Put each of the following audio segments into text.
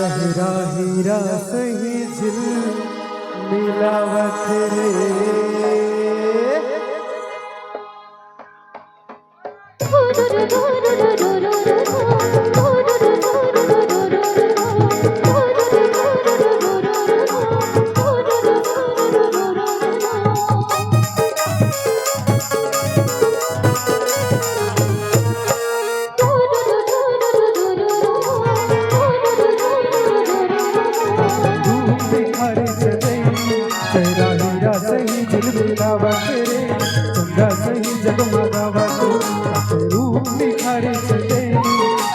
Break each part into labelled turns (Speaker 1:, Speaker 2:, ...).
Speaker 1: हीरा हीरा सही झिल मिलावत रे। सही दिल मिलावत रे, चंदा सही जगमगावत रूप निखारे चले।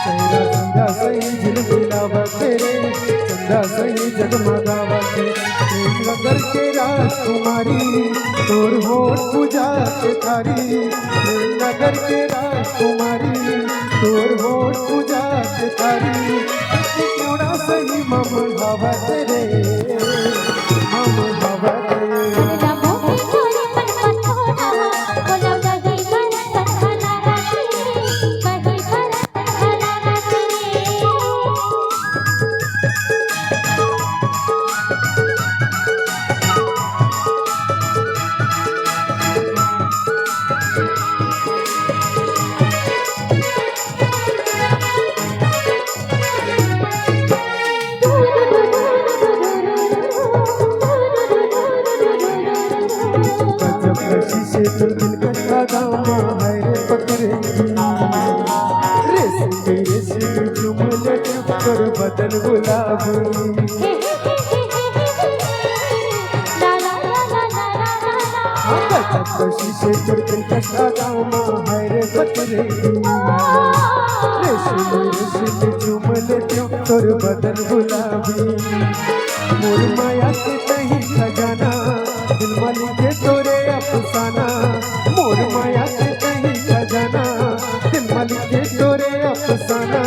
Speaker 1: चेहरा चंदा सही दिल मिलावत रे, चंदा सही जगमगावत। नगर के राजकुमारी तोर होठ पूजा के थारी। नगर के राजकुमारी तोर होठ पूजा के थारी। क्यों सही मम भावत रे, मम भावत से तो दिल का दामा है रे पकड़े रेसी चुमले कर बदन गुलाबी। कशी से तो दिल का दामा है रे पकड़े रेसी चुमले कर बदन गुलाबी। मोर माया के नहीं खजाना दिल मलिके तोरे अफसाना। मोर माया के कहीं खजाना दिल मलिके तोरे अफसाना।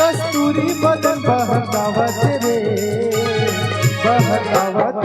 Speaker 1: कस्तूरी बदन बहकावत रे, बहकावत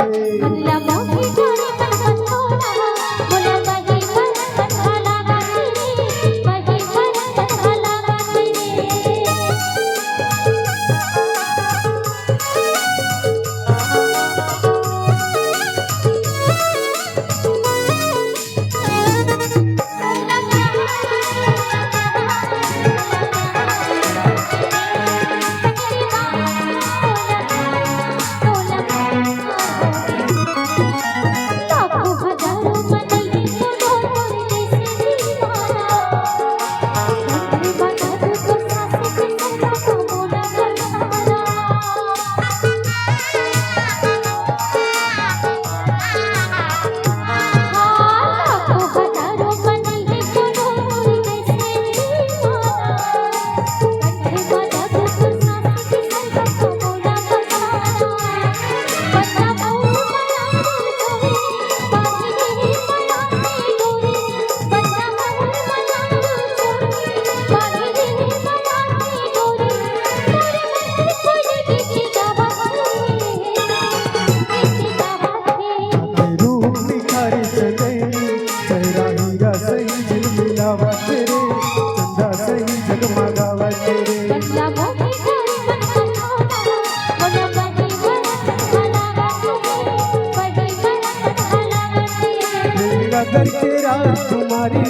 Speaker 1: नगर के राजकुमारी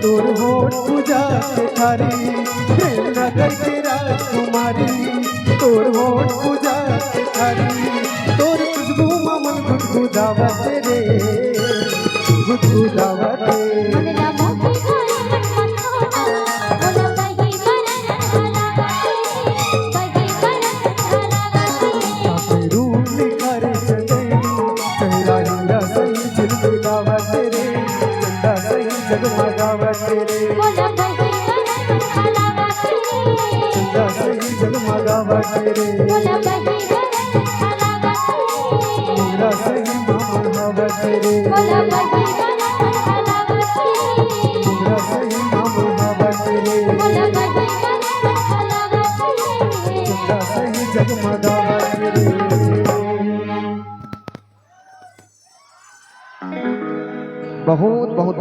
Speaker 1: तोर होठ पूजा के थारी। नगर के राजकुमारी तोर होठ पूजा के थारी। तोर खुशबू मन गुदगुदावत रे, गुदगुदावत रूप निखारे चले। चेहरा हीरा सही दिल मिलावत रे, चंदा सही जगमगावत रे। चंदा सही जगमगावत रे, मेरा सही मम भावत रे, मेरा सही मम भावत रे। चंदा सही जगमगावत रे। बहुत बहुत